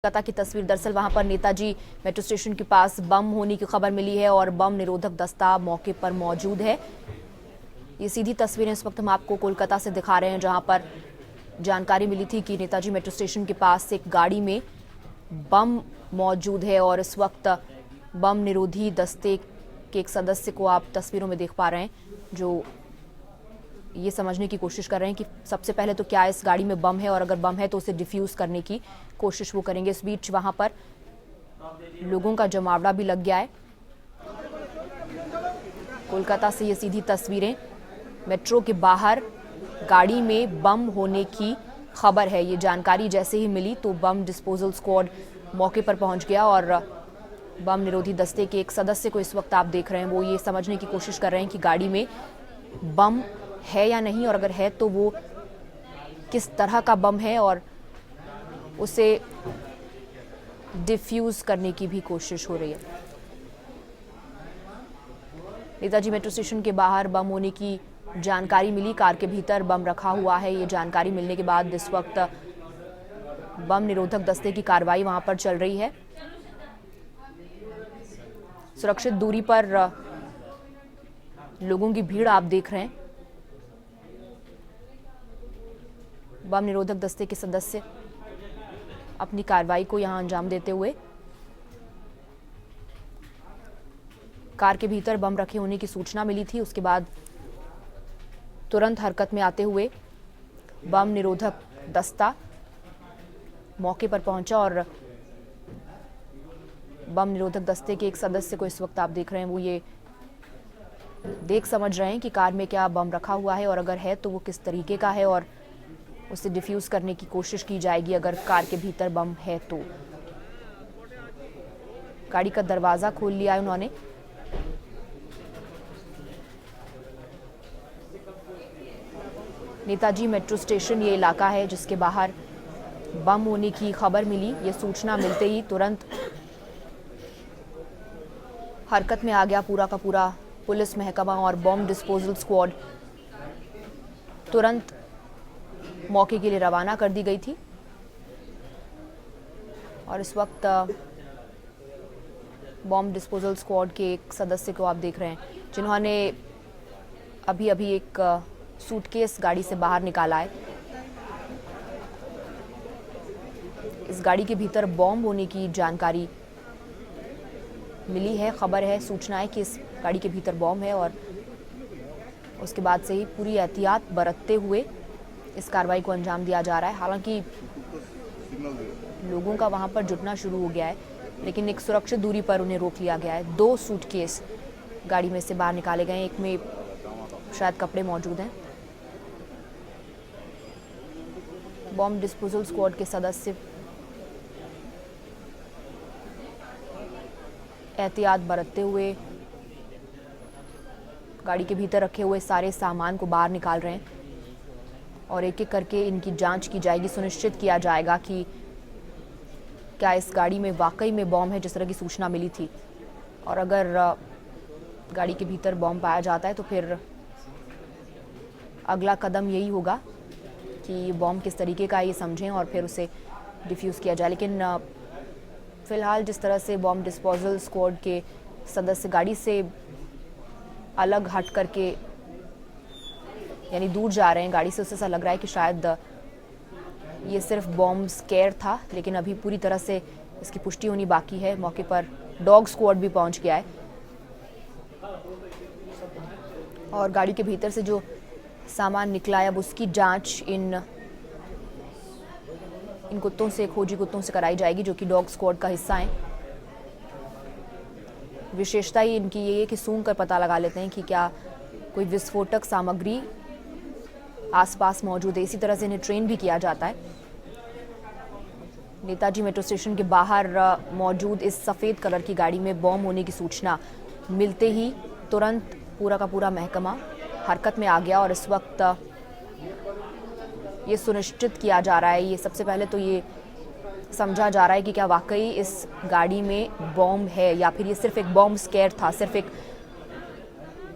कोलकाता की तस्वीर। दरअसल वहां पर नेताजी मेट्रो स्टेशन के पास बम होने की खबर मिली है और बम निरोधक दस्ता मौके पर मौजूद है। ये सीधी तस्वीरें इस वक्त हम आपको कोलकाता से दिखा रहे हैं, जहां पर जानकारी मिली थी कि नेताजी मेट्रो स्टेशन के पास एक गाड़ी में बम मौजूद है और इस वक्त बम निरोधी दस्ते के एक सदस्य को आप तस्वीरों में देख पा रहे हैं, जो ये समझने की कोशिश कर रहे हैं कि सबसे पहले तो क्या इस गाड़ी में बम है और अगर बम है तो उसे डिफ्यूज करने की कोशिश वो करेंगे। इस बीच वहां पर लोगों का जमावड़ा भी लग गया है। कोलकाता से ये सीधी तस्वीरें, मेट्रो के बाहर गाड़ी में बम होने की खबर है। ये जानकारी जैसे ही मिली तो बम डिस्पोजल स्क्वाड मौके पर पहुंच गया और बम निरोधी दस्ते के एक सदस्य को इस वक्त आप देख रहे हैं, वो ये समझने की कोशिश कर रहे हैं कि गाड़ी में बम है या नहीं, और अगर है तो वो किस तरह का बम है और उसे डिफ्यूज करने की भी कोशिश हो रही है। नेताजी मेट्रो स्टेशन के बाहर बम होने की जानकारी मिली, कार के भीतर बम रखा हुआ है। ये जानकारी मिलने के बाद इस वक्त बम निरोधक दस्ते की कार्रवाई वहां पर चल रही है। सुरक्षित दूरी पर लोगों की भीड़ आप देख रहे हैं। बम निरोधक दस्ते के सदस्य अपनी कार्रवाई को यहां अंजाम देते हुए, कार के भीतर बम रखे होने की सूचना मिली थी, उसके बाद तुरंत हरकत में आते हुए बम निरोधक दस्ता मौके पर पहुंचा और बम निरोधक दस्ते के एक सदस्य को इस वक्त आप देख रहे हैं, वो ये देख समझ रहे हैं कि कार में क्या बम रखा हुआ है और अगर है तो वो किस तरीके का है और उसे डिफ्यूज करने की कोशिश की जाएगी अगर कार के भीतर बम है तो। गाड़ी का दरवाजा खोल लिया है उन्होंने। नेताजी मेट्रो स्टेशन ये इलाका है जिसके बाहर बम होने की खबर मिली। ये सूचना मिलते ही तुरंत हरकत में आ गया पूरा का पूरा पुलिस महकमा और बम डिस्पोजल स्क्वाड तुरंत मौके के लिए रवाना कर दी गई थी। और इस वक्त बम डिस्पोजल स्क्वाड के एक सदस्य को आप देख रहे हैं, जिन्होंने अभी अभी एक सूटकेस गाड़ी से बाहर निकाला है। इस गाड़ी के भीतर बम होने की जानकारी मिली है, खबर है, सूचना है कि इस गाड़ी के भीतर बम है और उसके बाद से ही पूरी एहतियात बरतते हुए इस कार्रवाई को अंजाम दिया जा रहा है। हालांकि लोगों का वहां पर जुटना शुरू हो गया है, लेकिन एक सुरक्षित दूरी पर उन्हें रोक लिया गया है। 2 सूटकेस गाड़ी में से बाहर निकाले गए हैं, एक में शायद कपड़े मौजूद हैं। बॉम्ब डिस्पोजल स्क्वाड के सदस्य एहतियात बरतते हुए गाड़ी के भीतर रखे हुए सारे सामान को बाहर निकाल रहे हैं और एक एक करके इनकी जांच की जाएगी। सुनिश्चित किया जाएगा कि क्या इस गाड़ी में वाकई में बॉम्ब है जिस तरह की सूचना मिली थी, और अगर गाड़ी के भीतर बॉम्ब पाया जाता है तो फिर अगला कदम यही होगा कि बॉम्ब किस तरीके का ये समझें और फिर उसे डिफ्यूज़ किया जाए। लेकिन फ़िलहाल जिस तरह से बॉम्ब डिस्पोजल स्क्वाड के सदस्य गाड़ी से अलग हट करके यानी दूर जा रहे हैं गाड़ी से, उससे ऐसा लग रहा है कि शायद ये सिर्फ बॉम्ब स्केयर था, लेकिन अभी पूरी तरह से इसकी पुष्टि होनी बाकी है। मौके पर डॉग स्क्वाड भी पहुंच गया है और गाड़ी के भीतर से जो सामान निकला है अब उसकी जांच इन कुत्तों से, खोजी कुत्तों से कराई जाएगी, जो कि डॉग स्क्वाड का हिस्सा हैं। विशेषता ही इनकी ये है कि सूंघ कर पता लगा लेते हैं कि क्या कोई विस्फोटक सामग्री आसपास मौजूद है। इसी तरह से इन्हें ट्रेन भी किया जाता है। नेताजी मेट्रो स्टेशन के बाहर मौजूद इस सफ़ेद कलर की गाड़ी में बॉम्ब होने की सूचना मिलते ही तुरंत पूरा का पूरा महकमा हरकत में आ गया और इस वक्त ये सुनिश्चित किया जा रहा है, ये सबसे पहले तो ये समझा जा रहा है कि क्या वाकई इस गाड़ी में बॉम्ब है या फिर ये सिर्फ एक बॉम्ब स्केयर था, सिर्फ एक